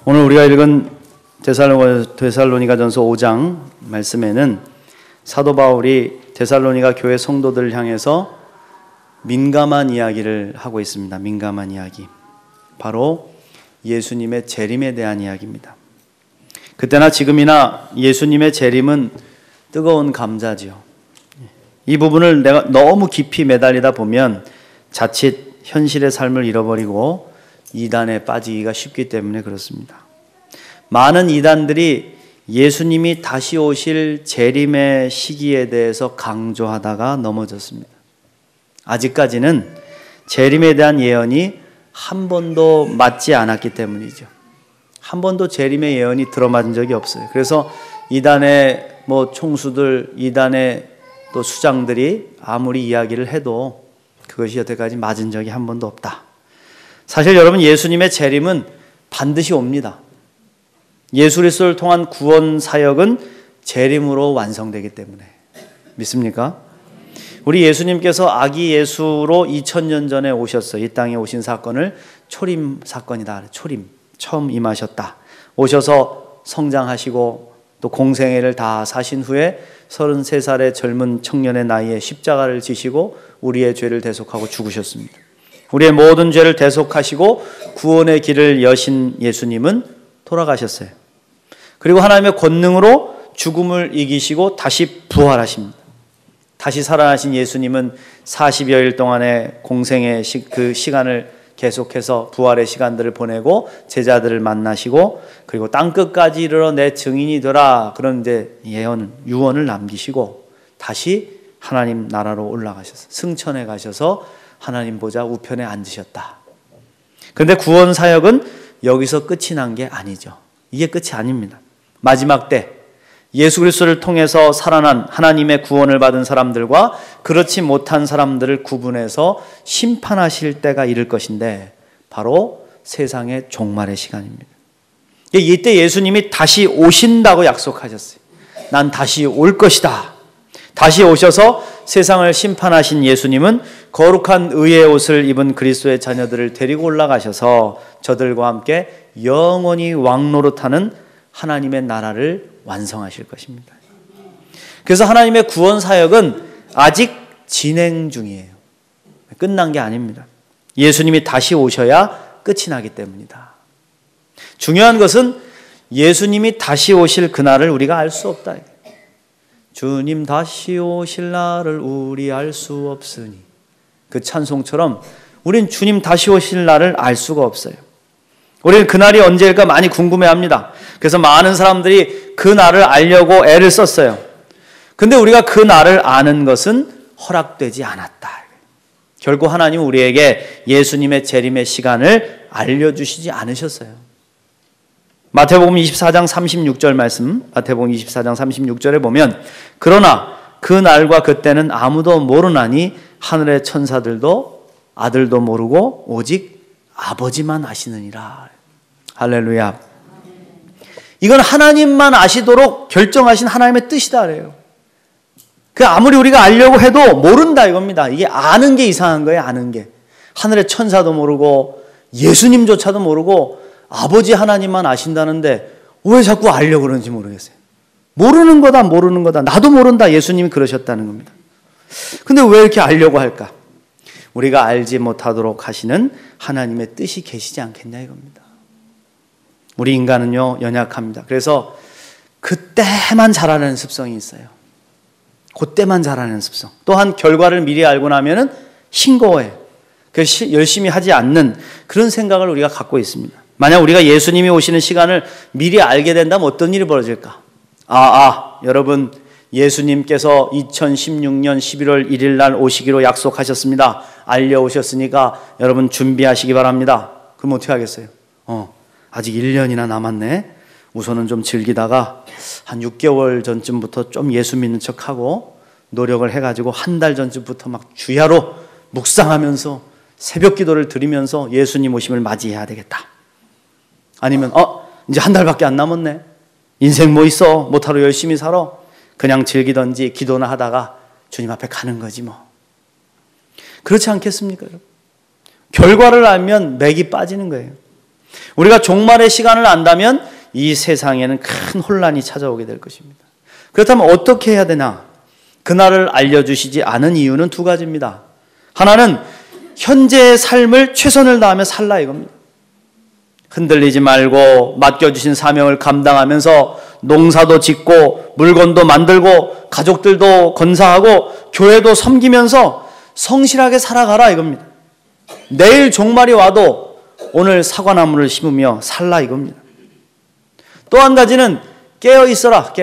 오늘 우리가 읽은 데살로니가전서 5장 말씀에는 사도 바울이 데살로니가 교회 성도들을 향해서 민감한 이야기를 하고 있습니다. 민감한 이야기. 바로 예수님의 재림에 대한 이야기입니다. 그때나 지금이나 예수님의 재림은 뜨거운 감자지요. 이 부분을 내가 너무 깊이 매달리다 보면 자칫 현실의 삶을 잃어버리고 이단에 빠지기가 쉽기 때문에 그렇습니다. 많은 이단들이 예수님이 다시 오실 재림의 시기에 대해서 강조하다가 넘어졌습니다. 아직까지는 재림에 대한 예언이 한 번도 맞지 않았기 때문이죠. 한 번도 재림의 예언이 들어맞은 적이 없어요. 그래서 이단의 총수들, 이단의 또 수장들이 아무리 이야기를 해도 그것이 여태까지 맞은 적이 한 번도 없다. 사실 여러분, 예수님의 재림은 반드시 옵니다. 예수 그리스도를 통한 구원 사역은 재림으로 완성되기 때문에. 믿습니까? 우리 예수님께서 아기 예수로 2000년 전에 오셨어요. 이 땅에 오신 사건을 초림 사건이다. 초림, 처음 임하셨다. 오셔서 성장하시고 또 공생애를 다 사신 후에 33살의 젊은 청년의 나이에 십자가를 지시고 우리의 죄를 대속하고 죽으셨습니다. 우리의 모든 죄를 대속하시고 구원의 길을 여신 예수님은 돌아가셨어요. 그리고 하나님의 권능으로 죽음을 이기시고 다시 부활하십니다. 다시 살아나신 예수님은 40여일 동안의 공생의 그 시간을 계속해서 부활의 시간들을 보내고 제자들을 만나시고 그리고 땅끝까지 이르러 내 증인이 되라, 그런 이제 유언을 남기시고 다시 하나님 나라로 올라가셔서 승천해 가셔서 하나님 보좌 우편에 앉으셨다. 그런데 구원 사역은 여기서 끝이 난 게 아니죠. 이게 끝이 아닙니다. 마지막 때 예수 그리스도를 통해서 살아난 하나님의 구원을 받은 사람들과 그렇지 못한 사람들을 구분해서 심판하실 때가 이를 것인데 바로 세상의 종말의 시간입니다. 이때 예수님이 다시 오신다고 약속하셨어요. 난 다시 올 것이다. 다시 오셔서 세상을 심판하신 예수님은 거룩한 의의 옷을 입은 그리스도의 자녀들을 데리고 올라가셔서 저들과 함께 영원히 왕노릇하는 하나님의 나라를 완성하실 것입니다. 그래서 하나님의 구원 사역은 아직 진행 중이에요. 끝난 게 아닙니다. 예수님이 다시 오셔야 끝이 나기 때문이다. 중요한 것은 예수님이 다시 오실 그날을 우리가 알 수 없다. 주님 다시 오실 날을 우리 알 수 없으니, 그 찬송처럼 우린 주님 다시 오실 날을 알 수가 없어요. 우리는 그날이 언제일까 많이 궁금해합니다. 그래서 많은 사람들이 그 날을 알려고 애를 썼어요. 근데 우리가 그 날을 아는 것은 허락되지 않았다. 결국 하나님은 우리에게 예수님의 재림의 시간을 알려주시지 않으셨어요. 마태복음 24장 36절 말씀, 마태복음 24장 36절에 보면 그러나 그 날과 그때는 아무도 모르나니 하늘의 천사들도 아들도 모르고 오직 아버지만 아시느니라. 할렐루야. 이건 하나님만 아시도록 결정하신 하나님의 뜻이다 그래요. 그 아무리 우리가 알려고 해도 모른다 이겁니다. 이게 아는 게 이상한 거예요. 아는 게. 하늘의 천사도 모르고 예수님조차도 모르고 아버지 하나님만 아신다는데 왜 자꾸 알려고 그러는지 모르겠어요. 모르는 거다, 모르는 거다. 나도 모른다. 예수님이 그러셨다는 겁니다. 근데 왜 이렇게 알려고 할까? 우리가 알지 못하도록 하시는 하나님의 뜻이 계시지 않겠냐 이겁니다. 우리 인간은요, 연약합니다. 그래서 그때만 잘하는 습성이 있어요. 그때만 잘하는 습성. 또한 결과를 미리 알고 나면은 싱거워해요. 그래서 열심히 하지 않는 그런 생각을 우리가 갖고 있습니다. 만약 우리가 예수님이 오시는 시간을 미리 알게 된다면 어떤 일이 벌어질까? 여러분, 예수님께서 2016년 11월 1일 날 오시기로 약속하셨습니다. 알려오셨으니까 여러분 준비하시기 바랍니다. 그럼 어떻게 하겠어요? 아직 1년이나 남았네. 우선은 좀 즐기다가 한 6개월 전쯤부터 좀 예수 믿는 척하고 노력을 해가지고 한 달 전쯤부터 막 주야로 묵상하면서 새벽 기도를 드리면서 예수님 오심을 맞이해야 되겠다. 아니면 이제 한 달밖에 안 남았네. 인생 뭐 있어. 못하러 열심히 살아. 그냥 즐기던지 기도나 하다가 주님 앞에 가는 거지 뭐. 그렇지 않겠습니까? 결과를 알면 맥이 빠지는 거예요. 우리가 종말의 시간을 안다면 이 세상에는 큰 혼란이 찾아오게 될 것입니다. 그렇다면 어떻게 해야 되나? 그날을 알려주시지 않은 이유는 두 가지입니다. 하나는 현재의 삶을 최선을 다하며 살라 이겁니다. 흔들리지 말고 맡겨주신 사명을 감당하면서 농사도 짓고 물건도 만들고 가족들도 건사하고 교회도 섬기면서 성실하게 살아가라 이겁니다. 내일 종말이 와도 오늘 사과나무를 심으며 살라 이겁니다. 또 한 가지는 깨어 있어라.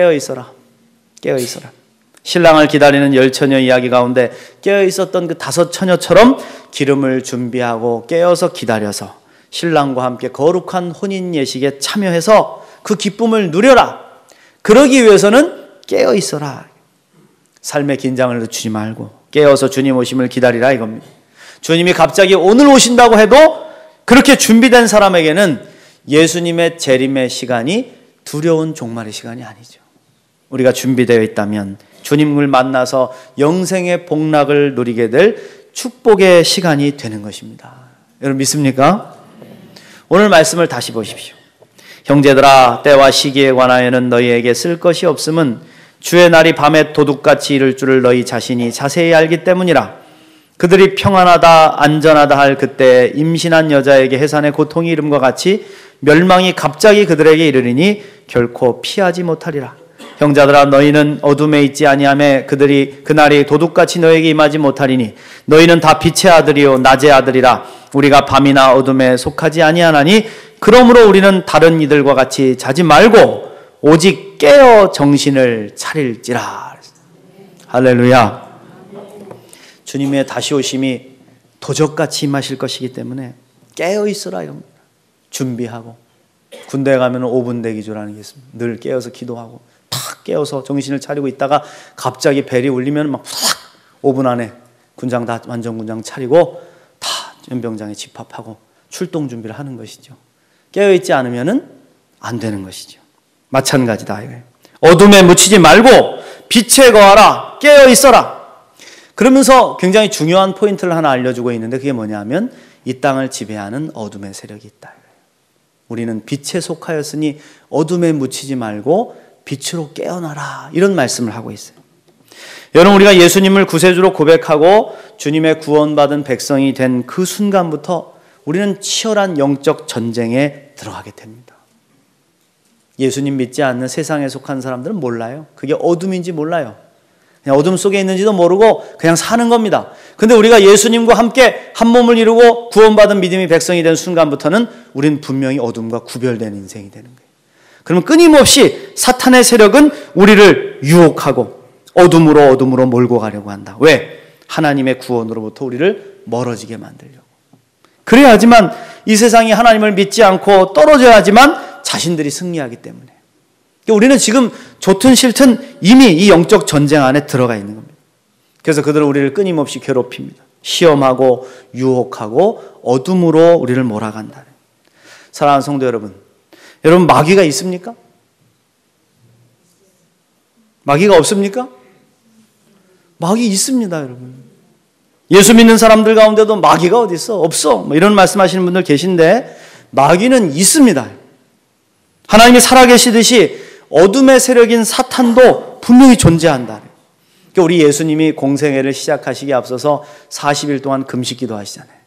신랑을 기다리는 10처녀 이야기 가운데 깨어 있었던 그 5처녀처럼 기름을 준비하고 깨어서 기다려서 신랑과 함께 거룩한 혼인 예식에 참여해서 그 기쁨을 누려라. 그러기 위해서는 깨어 있어라. 삶의 긴장을 늦추지 말고 깨어서 주님 오심을 기다리라 이겁니다. 주님이 갑자기 오늘 오신다고 해도 그렇게 준비된 사람에게는 예수님의 재림의 시간이 두려운 종말의 시간이 아니죠. 우리가 준비되어 있다면 주님을 만나서 영생의 복락을 누리게 될 축복의 시간이 되는 것입니다. 여러분 믿습니까? 오늘 말씀을 다시 보십시오. 형제들아, 때와 시기에 관하여는 너희에게 쓸 것이 없음은 주의 날이 밤에 도둑같이 이를 줄을 너희 자신이 자세히 알기 때문이라. 그들이 평안하다 안전하다 할 그때 임신한 여자에게 해산의 고통이 이름과 같이 멸망이 갑자기 그들에게 이르리니 결코 피하지 못하리라. 형제들아, 너희는 어둠에 있지 아니하매 그날이 도둑같이 너에게 임하지 못하리니 너희는 다 빛의 아들이요 낮의 아들이라. 우리가 밤이나 어둠에 속하지 아니하나니 그러므로 우리는 다른 이들과 같이 자지 말고 오직 깨어 정신을 차릴지라. 할렐루야. 주님의 다시 오심이 도적같이 임하실 것이기 때문에 깨어 있으라 이겁니다. 준비하고 군대에 가면 5분 대기조라는 게 있습니다. 늘 깨어서 기도하고 탁 깨어서 정신을 차리고 있다가 갑자기 벨이 울리면 막 5분 안에 군장 다 완전 군장 차리고 다 연병장에 집합하고 출동 준비를 하는 것이죠. 깨어있지 않으면 안 되는 것이죠. 마찬가지다. 어둠에 묻히지 말고 빛에 거하라. 깨어 있어라. 그러면서 굉장히 중요한 포인트를 하나 알려주고 있는데 그게 뭐냐면 이 땅을 지배하는 어둠의 세력이 있다. 우리는 빛에 속하였으니 어둠에 묻히지 말고 빛으로 깨어나라. 이런 말씀을 하고 있어요. 여러분, 우리가 예수님을 구세주로 고백하고 주님의 구원받은 백성이 된 그 순간부터 우리는 치열한 영적 전쟁에 들어가게 됩니다. 예수님 믿지 않는 세상에 속한 사람들은 몰라요. 그게 어둠인지 몰라요. 그냥 어둠 속에 있는지도 모르고 그냥 사는 겁니다. 근데 우리가 예수님과 함께 한 몸을 이루고 구원받은 믿음의 백성이 된 순간부터는 우리는 분명히 어둠과 구별된 인생이 되는 거예요. 그러면 끊임없이 사탄의 세력은 우리를 유혹하고 어둠으로 몰고 가려고 한다. 왜? 하나님의 구원으로부터 우리를 멀어지게 만들려고. 그래야지만 이 세상이 하나님을 믿지 않고 떨어져야 하지만 자신들이 승리하기 때문에. 우리는 지금 좋든 싫든 이미 이 영적 전쟁 안에 들어가 있는 겁니다. 그래서 그들은 우리를 끊임없이 괴롭힙니다. 시험하고 유혹하고 어둠으로 우리를 몰아간다. 사랑하는 성도 여러분, 여러분 마귀가 있습니까? 마귀가 없습니까? 마귀 있습니다, 여러분. 예수 믿는 사람들 가운데도 마귀가 어디 있어? 없어. 이런 말씀하시는 분들 계신데 마귀는 있습니다. 하나님이 살아계시듯이 어둠의 세력인 사탄도 분명히 존재한다. 그러니까 우리 예수님이 공생애를 시작하시기에 앞서서 40일 동안 금식기도 하시잖아요.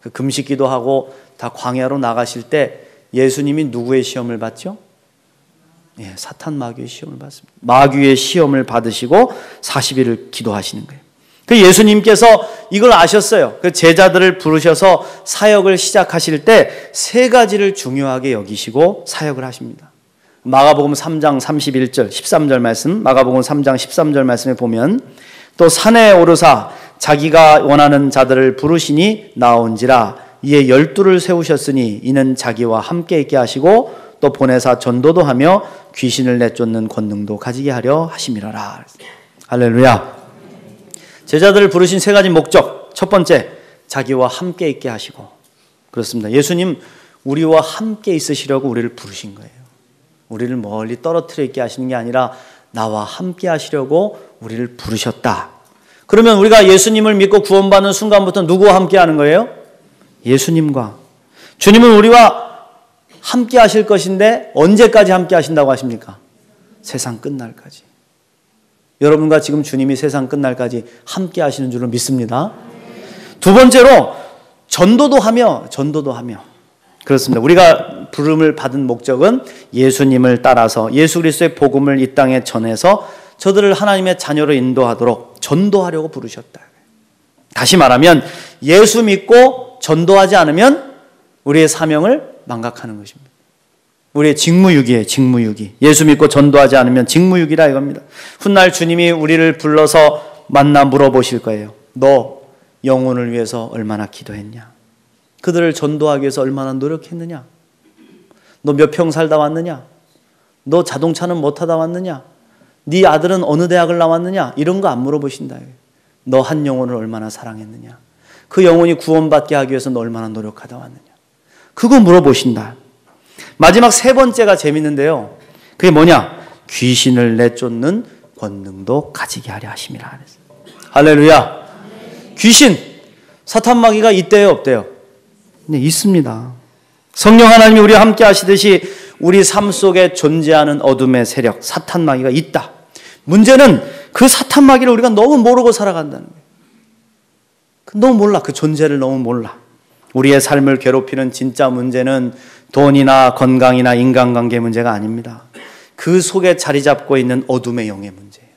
그 금식기도 하고 다 광야로 나가실 때 예수님이 누구의 시험을 받죠? 예, 사탄 마귀의 시험을 받습니다. 마귀의 시험을 받으시고 40일을 기도하시는 거예요. 그 예수님께서 이걸 아셨어요. 그 제자들을 부르셔서 사역을 시작하실 때 3가지를 중요하게 여기시고 사역을 하십니다. 마가복음 3장 31절 13절 말씀, 마가복음 3장 13절 말씀에 보면 또 산에 오르사 자기가 원하는 자들을 부르시니 나온지라 이에 12를 세우셨으니 이는 자기와 함께 있게 하시고 또 보내사 전도도 하며 귀신을 내쫓는 권능도 가지게 하려 하심이라라. 할렐루야. 제자들을 부르신 3가지 목적. 첫 번째, 자기와 함께 있게 하시고. 그렇습니다. 예수님 우리와 함께 있으시려고 우리를 부르신 거예요. 우리를 멀리 떨어뜨려 있게 하시는 게 아니라 나와 함께 하시려고 우리를 부르셨다. 그러면 우리가 예수님을 믿고 구원받는 순간부터 누구와 함께 하는 거예요? 예수님과. 주님은 우리와 함께 하실 것인데 언제까지 함께 하신다고 하십니까? 세상 끝날까지. 여러분과 지금 주님이 세상 끝날까지 함께 하시는 줄로 믿습니다. 두 번째로 전도도 하며 그렇습니다. 우리가 부름을 받은 목적은 예수님을 따라서 예수 그리스도의 복음을 이 땅에 전해서 저들을 하나님의 자녀로 인도하도록 전도하려고 부르셨다. 다시 말하면 예수 믿고 전도하지 않으면 우리의 사명을 망각하는 것입니다. 우리의 직무유기예요. 직무유기. 예수 믿고 전도하지 않으면 직무유기라 이겁니다. 훗날 주님이 우리를 불러서 만나 물어보실 거예요. 너 영혼을 위해서 얼마나 기도했냐? 그들을 전도하기 위해서 얼마나 노력했느냐? 너 몇 평 살다 왔느냐? 너 자동차는 못 타다 왔느냐? 네 아들은 어느 대학을 나왔느냐? 이런 거 안 물어보신다. 너 한 영혼을 얼마나 사랑했느냐? 그 영혼이 구원받게 하기 위해서 너 얼마나 노력하다 왔느냐? 그거 물어보신다. 마지막 세 번째가 재밌는데요. 그게 뭐냐? 귀신을 내쫓는 권능도 가지게 하려 하심이라. 할렐루야. 귀신, 사탄 마귀가 있대요, 없대요? 네, 있습니다. 성령 하나님이 우리와 함께 하시듯이 우리 삶 속에 존재하는 어둠의 세력, 사탄 마귀가 있다. 문제는 그 사탄 마귀를 우리가 너무 모르고 살아간다는 거예요. 너무 몰라. 그 존재를 너무 몰라. 우리의 삶을 괴롭히는 진짜 문제는 돈이나 건강이나 인간관계 문제가 아닙니다. 그 속에 자리 잡고 있는 어둠의 영의 문제예요.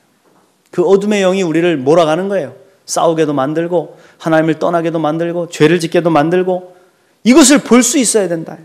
그 어둠의 영이 우리를 몰아가는 거예요. 싸우게도 만들고 하나님을 떠나게도 만들고 죄를 짓게도 만들고 이것을 볼 수 있어야 된다.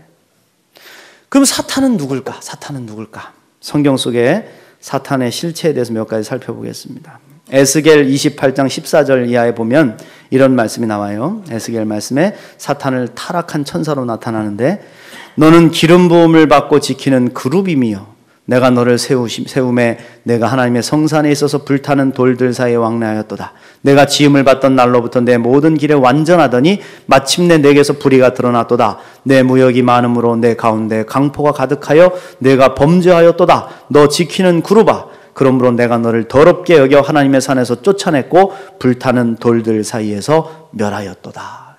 그럼 사탄은 누굴까? 사탄은 누굴까? 성경 속에 사탄의 실체에 대해서 몇 가지 살펴보겠습니다. 에스겔 28장 14절 이하에 보면 이런 말씀이 나와요. 에스겔 말씀에 사탄을 타락한 천사로 나타나는데 너는 기름 부음을 받고 지키는 그룹이며 내가 너를 세움에 내가 하나님의 성산에 있어서 불타는 돌들 사이에 왕래하였도다. 내가 지음을 받던 날로부터 내 모든 길에 완전하더니 마침내 내게서 불의가 드러났도다. 내 무역이 많음으로 내 가운데 강포가 가득하여 내가 범죄하였도다. 너 지키는 그룹아, 그러므로 내가 너를 더럽게 여겨 하나님의 산에서 쫓아냈고 불타는 돌들 사이에서 멸하였도다.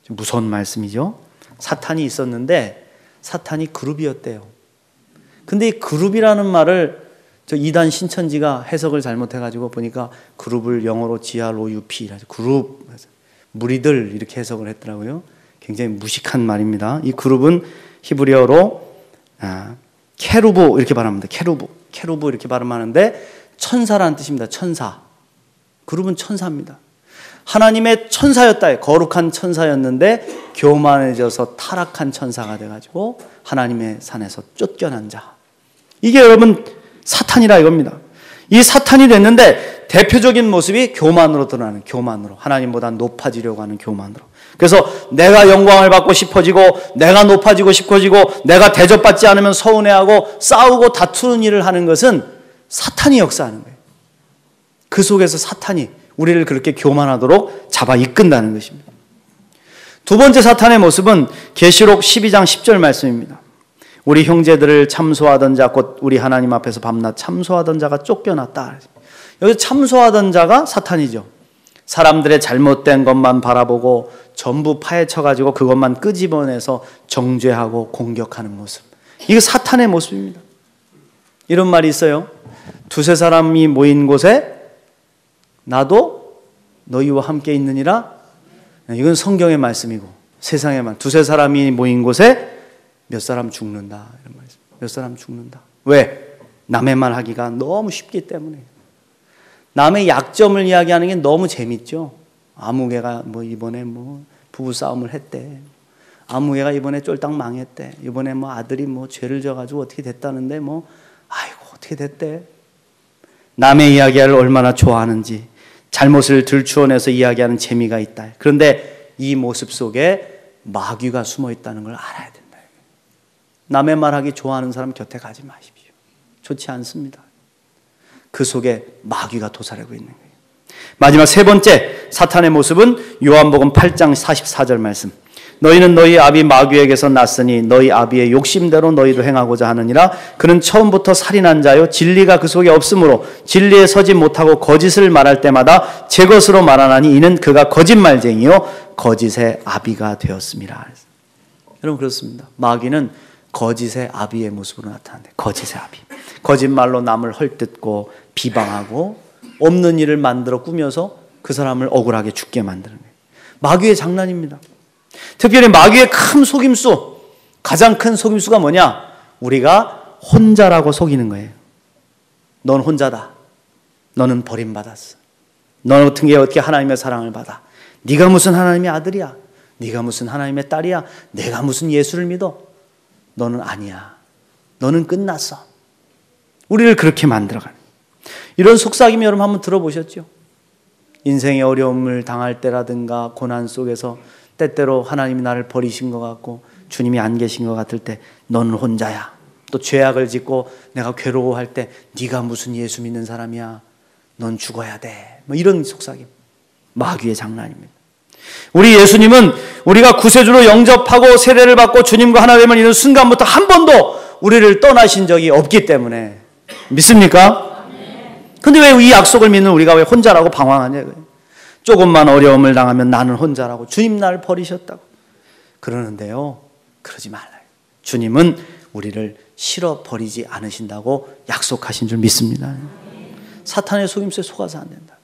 무서운 말씀이죠. 사탄이 있었는데 사탄이 그룹이었대요. 근데 이 그룹이라는 말을 저 이단 신천지가 해석을 잘못해가지고 보니까 그룹을 영어로 GROUP, 그룹, 무리들 이렇게 해석을 했더라고요. 굉장히 무식한 말입니다. 이 그룹은 히브리어로 케루브 이렇게 발음합니다. 케루브 이렇게 발음하는데 천사라는 뜻입니다. 천사. 그룹은 천사입니다. 하나님의 천사였다. 거룩한 천사였는데 교만해져서 타락한 천사가 돼가지고 하나님의 산에서 쫓겨난 자. 이게 여러분 사탄이라 이겁니다. 이 사탄이 됐는데 대표적인 모습이 교만으로 드러나는, 교만으로, 하나님보다 높아지려고 하는 교만으로. 그래서 내가 영광을 받고 싶어지고 내가 높아지고 싶어지고 내가 대접받지 않으면 서운해하고 싸우고 다투는 일을 하는 것은 사탄이 역사하는 거예요. 그 속에서 사탄이 우리를 그렇게 교만하도록 잡아 이끈다는 것입니다. 두 번째 사탄의 모습은 계시록 12장 10절 말씀입니다. 우리 형제들을 참소하던 자, 곧 우리 하나님 앞에서 밤낮 참소하던 자가 쫓겨났다. 여기서 참소하던 자가 사탄이죠. 사람들의 잘못된 것만 바라보고 전부 파헤쳐가지고 그것만 끄집어내서 정죄하고 공격하는 모습. 이게 사탄의 모습입니다. 이런 말이 있어요. 두세 사람이 모인 곳에 나도 너희와 함께 있느니라. 이건 성경의 말씀이고 세상의 말. 두세 사람이 모인 곳에 몇 사람 죽는다. 이런 말씀. 몇 사람 죽는다. 왜? 남의 말 하기가 너무 쉽기 때문에. 남의 약점을 이야기하는 게 너무 재밌죠. 아무개가 뭐 이번에 뭐 부부싸움을 했대. 아무개가 이번에 쫄딱 망했대. 이번에 뭐 아들이 뭐 죄를 져가지고 어떻게 됐다는데 뭐 아이고 어떻게 됐대. 남의 이야기를 얼마나 좋아하는지 잘못을 들추어내서 이야기하는 재미가 있다. 그런데 이 모습 속에 마귀가 숨어 있다는 걸 알아야 된다. 남의 말하기 좋아하는 사람 곁에 가지 마십시오. 좋지 않습니다. 그 속에 마귀가 도사리고 있는 거예요. 마지막 세 번째 사탄의 모습은 요한복음 8장 44절 말씀. 너희는 너희 아비 마귀에게서 났으니 너희 아비의 욕심대로 너희도 행하고자 하느니라. 그는 처음부터 살인한 자요 진리가 그 속에 없으므로 진리에 서지 못하고 거짓을 말할 때마다 제 것으로 말하나니 이는 그가 거짓말쟁이요 거짓의 아비가 되었습니다. 여러분 그렇습니다. 마귀는 거짓의 아비의 모습으로 나타난대. 거짓의 아비. 거짓말로 남을 헐뜯고 비방하고 없는 일을 만들어 꾸며서 그 사람을 억울하게 죽게 만드는 거예요. 마귀의 장난입니다. 특별히 마귀의 큰 속임수, 가장 큰 속임수가 뭐냐? 우리가 혼자라고 속이는 거예요. 넌 혼자다. 너는 버림받았어. 너 같은 게 어떻게 하나님의 사랑을 받아? 네가 무슨 하나님의 아들이야? 네가 무슨 하나님의 딸이야? 내가 무슨 예수를 믿어? 너는 아니야. 너는 끝났어. 우리를 그렇게 만들어가는 이런 속삭임 여러분 한번 들어보셨죠? 인생의 어려움을 당할 때라든가 고난 속에서 때때로 하나님이 나를 버리신 것 같고 주님이 안 계신 것 같을 때 너는 혼자야. 또 죄악을 짓고 내가 괴로워할 때 네가 무슨 예수 믿는 사람이야. 넌 죽어야 돼. 뭐 이런 속삭임. 마귀의 장난입니다. 우리 예수님은 우리가 구세주로 영접하고 세례를 받고 주님과 하나 됨을 이룬 순간부터 한 번도 우리를 떠나신 적이 없기 때문에 믿습니까? 근데 왜 이 약속을 믿는 우리가 왜 혼자라고 방황하냐? 조금만 어려움을 당하면 나는 혼자라고. 주님 나를 버리셨다고. 그러는데요. 그러지 말아요. 주님은 우리를 싫어버리지 않으신다고 약속하신 줄 믿습니다. 사탄의 속임수에 속아서 안 된다.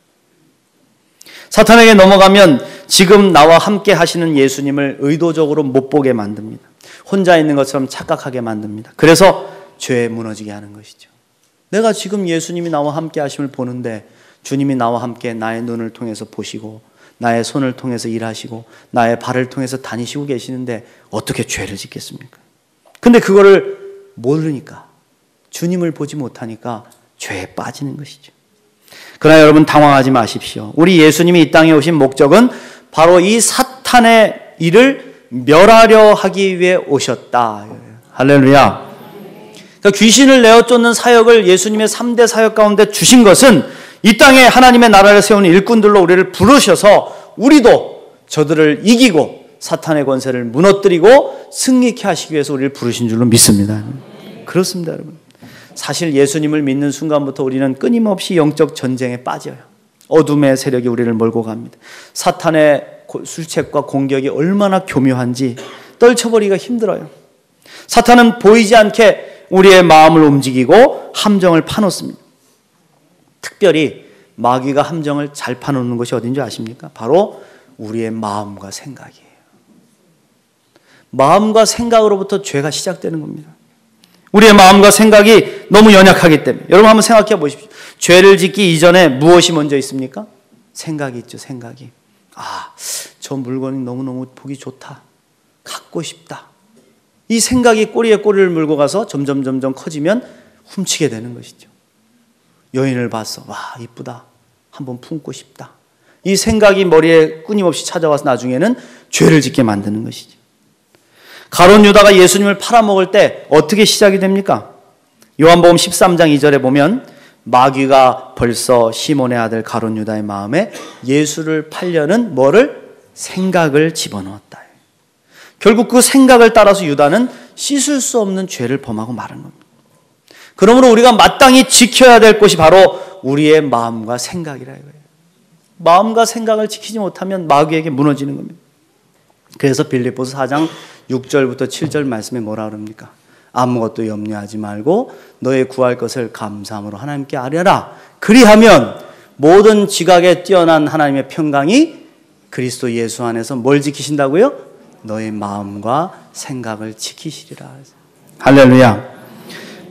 사탄에게 넘어가면 지금 나와 함께 하시는 예수님을 의도적으로 못 보게 만듭니다. 혼자 있는 것처럼 착각하게 만듭니다. 그래서 죄에 무너지게 하는 것이죠. 내가 지금 예수님이 나와 함께 하심을 보는데 주님이 나와 함께 나의 눈을 통해서 보시고 나의 손을 통해서 일하시고 나의 발을 통해서 다니시고 계시는데 어떻게 죄를 짓겠습니까? 근데 그거를 모르니까, 주님을 보지 못하니까 죄에 빠지는 것이죠. 그러나 여러분 당황하지 마십시오. 우리 예수님이 이 땅에 오신 목적은 바로 이 사탄의 일을 멸하려 하기 위해 오셨다. 할렐루야. 그러니까 귀신을 내어 쫓는 사역을 예수님의 3대 사역 가운데 주신 것은 이 땅에 하나님의 나라를 세우는 일꾼들로 우리를 부르셔서 우리도 저들을 이기고 사탄의 권세를 무너뜨리고 승리케 하시기 위해서 우리를 부르신 줄로 믿습니다. 그렇습니다, 여러분. 사실 예수님을 믿는 순간부터 우리는 끊임없이 영적 전쟁에 빠져요. 어둠의 세력이 우리를 몰고 갑니다. 사탄의 술책과 공격이 얼마나 교묘한지 떨쳐버리기가 힘들어요. 사탄은 보이지 않게 우리의 마음을 움직이고 함정을 파놓습니다. 특별히 마귀가 함정을 잘 파놓는 것이 어딘지 아십니까? 바로 우리의 마음과 생각이에요. 마음과 생각으로부터 죄가 시작되는 겁니다. 우리의 마음과 생각이 너무 연약하기 때문에. 여러분 한번 생각해 보십시오. 죄를 짓기 이전에 무엇이 먼저 있습니까? 생각이 있죠. 생각이. 저 물건이 너무너무 보기 좋다. 갖고 싶다. 이 생각이 꼬리에 꼬리를 물고 가서 점점 커지면 훔치게 되는 것이죠. 여인을 봤어. 와, 이쁘다. 한번 품고 싶다. 이 생각이 머리에 끊임없이 찾아와서 나중에는 죄를 짓게 만드는 것이죠. 가룟 유다가 예수님을 팔아먹을 때 어떻게 시작이 됩니까? 요한복음 13장 2절에 보면 마귀가 벌써 시몬의 아들 가룟 유다의 마음에 예수를 팔려는 뭐를? 생각을 집어넣었다. 결국 그 생각을 따라서 유다는 씻을 수 없는 죄를 범하고 마른 겁니다. 그러므로 우리가 마땅히 지켜야 될 것이 바로 우리의 마음과 생각이라 이거예요. 마음과 생각을 지키지 못하면 마귀에게 무너지는 겁니다. 그래서 빌립보서 4장 6절부터 7절 말씀에 뭐라 그럽니까? 아무것도 염려하지 말고 너의 구할 것을 감사함으로 하나님께 아뢰라. 그리하면 모든 지각에 뛰어난 하나님의 평강이 그리스도 예수 안에서 뭘 지키신다고요? 너의 마음과 생각을 지키시리라. 할렐루야.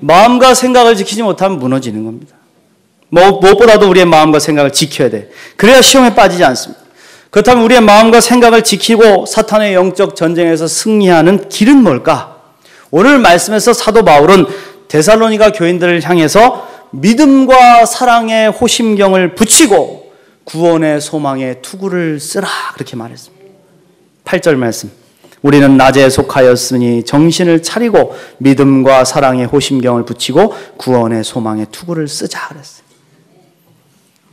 마음과 생각을 지키지 못하면 무너지는 겁니다. 무엇보다도 우리의 마음과 생각을 지켜야 돼. 그래야 시험에 빠지지 않습니다. 그렇다면 우리의 마음과 생각을 지키고 사탄의 영적 전쟁에서 승리하는 길은 뭘까? 오늘 말씀에서 사도 바울은 데살로니가 교인들을 향해서 믿음과 사랑의 호심경을 붙이고 구원의 소망의 투구를 쓰라 그렇게 말했습니다. 8절 말씀. 우리는 낮에 속하였으니 정신을 차리고 믿음과 사랑의 호심경을 붙이고 구원의 소망의 투구를 쓰자 그랬어요.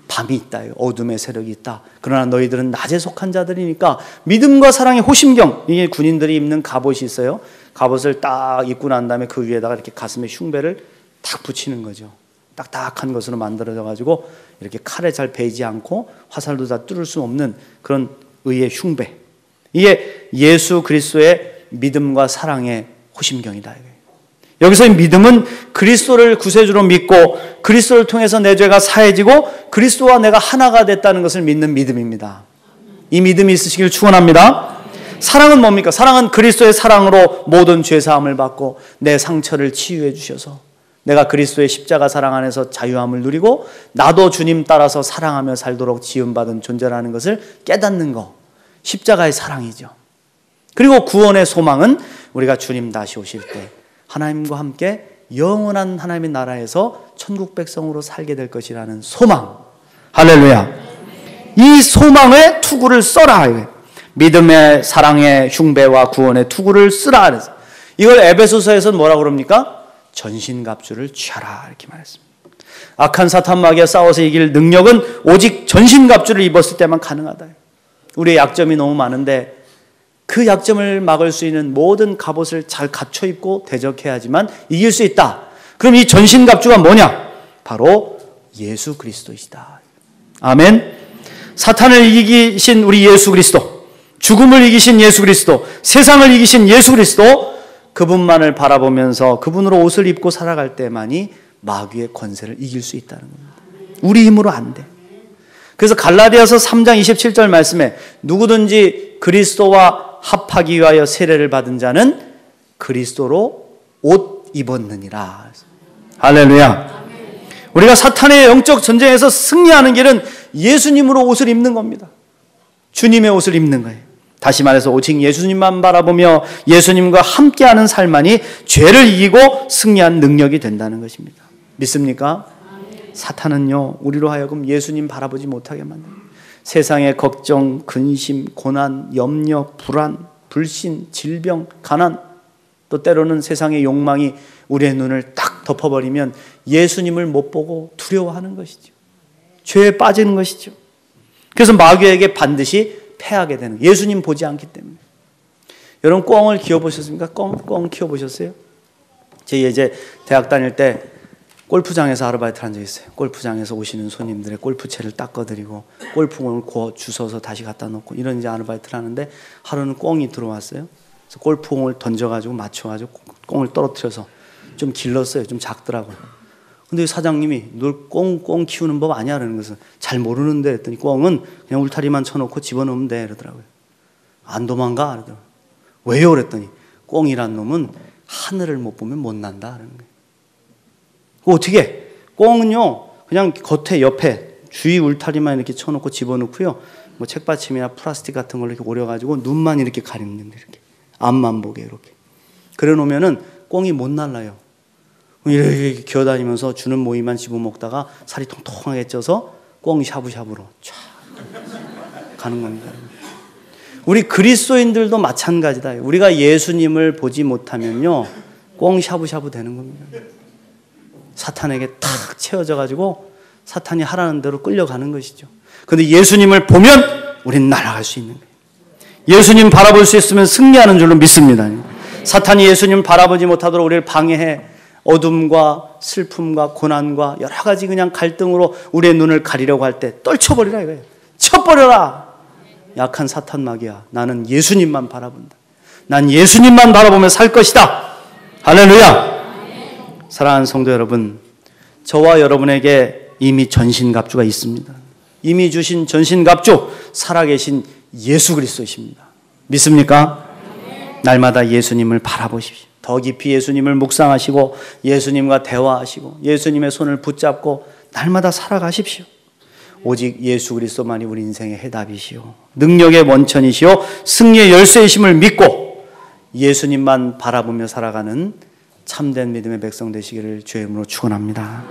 밤이 있다. 어둠의 세력이 있다. 그러나 너희들은 낮에 속한 자들이니까 믿음과 사랑의 호심경. 이게 군인들이 입는 갑옷이 있어요. 갑옷을 딱 입고 난 다음에 그 위에다가 이렇게 가슴에 흉배를 딱 붙이는 거죠. 딱딱한 것으로 만들어져 가지고 이렇게 칼에 잘 베이지 않고 화살도 다 뚫을 수 없는 그런 의의 흉배. 이게 예수 그리스도의 믿음과 사랑의 호심경이다. 여기서의 믿음은 그리스도를 구세주로 믿고 그리스도를 통해서 내 죄가 사해지고 그리스도와 내가 하나가 됐다는 것을 믿는 믿음입니다. 이 믿음이 있으시길 축원합니다. 사랑은 뭡니까? 사랑은 그리스도의 사랑으로 모든 죄사함을 받고 내 상처를 치유해 주셔서 내가 그리스도의 십자가 사랑 안에서 자유함을 누리고 나도 주님 따라서 사랑하며 살도록 지음받은 존재라는 것을 깨닫는 것, 십자가의 사랑이죠. 그리고 구원의 소망은 우리가 주님 다시 오실 때 하나님과 함께 영원한 하나님의 나라에서 천국 백성으로 살게 될 것이라는 소망. 할렐루야. 이 소망의 투구를 써라. 믿음의 사랑의 흉배와 구원의 투구를 쓰라. 그래서 이걸 에베소서에서는 뭐라고 그럽니까? 전신갑주를 취하라 이렇게 말했습니다. 악한 사탄 마귀와 싸워서 이길 능력은 오직 전신갑주를 입었을 때만 가능하다. 우리의 약점이 너무 많은데 그 약점을 막을 수 있는 모든 갑옷을 잘 갖춰 입고 대적해야지만 이길 수 있다. 그럼 이 전신갑주가 뭐냐? 바로 예수 그리스도이시다. 아멘. 사탄을 이기신 우리 예수 그리스도, 죽음을 이기신 예수 그리스도, 세상을 이기신 예수 그리스도, 그분만을 바라보면서 그분으로 옷을 입고 살아갈 때만이 마귀의 권세를 이길 수 있다는 겁니다. 우리 힘으로 안 돼. 그래서 갈라디아서 3장 27절 말씀에 누구든지 그리스도와 합하기 위하여 세례를 받은 자는 그리스도로 옷 입었느니라. 할렐루야. 우리가 사탄의 영적 전쟁에서 승리하는 길은 예수님으로 옷을 입는 겁니다. 주님의 옷을 입는 거예요. 다시 말해서 오직 예수님만 바라보며 예수님과 함께하는 삶만이 죄를 이기고 승리한 능력이 된다는 것입니다. 믿습니까? 사탄은요, 우리로 하여금 예수님 바라보지 못하게 만듭니다. 세상의 걱정, 근심, 고난, 염려, 불안, 불신, 질병, 가난, 또 때로는 세상의 욕망이 우리의 눈을 딱 덮어버리면 예수님을 못 보고 두려워하는 것이죠. 죄에 빠지는 것이죠. 그래서 마귀에게 반드시 패하게 되는, 예수님 보지 않기 때문에. 여러분 꿩을 키워보셨습니까? 꿩 키워보셨어요? 제 예제 대학 다닐 때 골프장에서 아르바이트를 한 적이 있어요. 골프장에서 오시는 손님들의 골프채를 닦아드리고 골프공을 구워 주워서 다시 갖다 놓고 이런 이제 아르바이트를 하는데 하루는 꿩이 들어왔어요. 그래서 골프공을 던져가지고 맞춰가지고 꿩을 떨어뜨려서 좀 길렀어요. 좀 작더라고요. 근데 사장님이 널 꿩 키우는 법 아니야? 그러는 것은 잘 모르는데 했더니 꿩은 그냥 울타리만 쳐놓고 집어넣으면 돼. 그러더라고요. 안 도망가? 그러더라고요. 왜요? 그랬더니 꿩이란 놈은 하늘을 못 보면 못 난다. 그러는 거예요. 어떻게? 꿩은요, 그냥 겉에 옆에 주위 울타리만 이렇게 쳐놓고 집어넣고요. 뭐 책받침이나 플라스틱 같은 걸로 이렇게 오려가지고 눈만 이렇게 가리는 겁니다. 이렇게. 앞만 보게 이렇게. 그래 놓으면은 꿩이 못 날라요. 이렇게 기어다니면서 주는 모이만 집어먹다가 살이 통통하게 쪄서 꿩 샤브샤브로 쫙 가는 겁니다. 우리 그리스도인들도 마찬가지다. 우리가 예수님을 보지 못하면요, 꿩 샤브샤브 되는 겁니다. 사탄에게 탁 채워져가지고 사탄이 하라는 대로 끌려가는 것이죠. 그런데 예수님을 보면 우린 날아갈 수 있는 거예요. 예수님 바라볼 수 있으면 승리하는 줄로 믿습니다. 사탄이 예수님 바라보지 못하도록 우리를 방해해 어둠과 슬픔과 고난과 여러 가지 그냥 갈등으로 우리의 눈을 가리려고 할 때 떨쳐버리라 이거예요. 쳐버려라. 약한 사탄 마귀야. 나는 예수님만 바라본다. 난 예수님만 바라보며 살 것이다. 할렐루야. 사랑하는 성도 여러분, 저와 여러분에게 이미 전신갑주가 있습니다. 이미 주신 전신갑주, 살아계신 예수 그리스도이십니다. 믿습니까? 날마다 예수님을 바라보십시오. 더 깊이 예수님을 묵상하시고 예수님과 대화하시고 예수님의 손을 붙잡고 날마다 살아가십시오. 오직 예수 그리스도만이 우리 인생의 해답이시오, 능력의 원천이시오, 승리의 열쇠이심을 믿고 예수님만 바라보며 살아가는 참된 믿음의 백성 되시기를 주의 이름으로 축원합니다.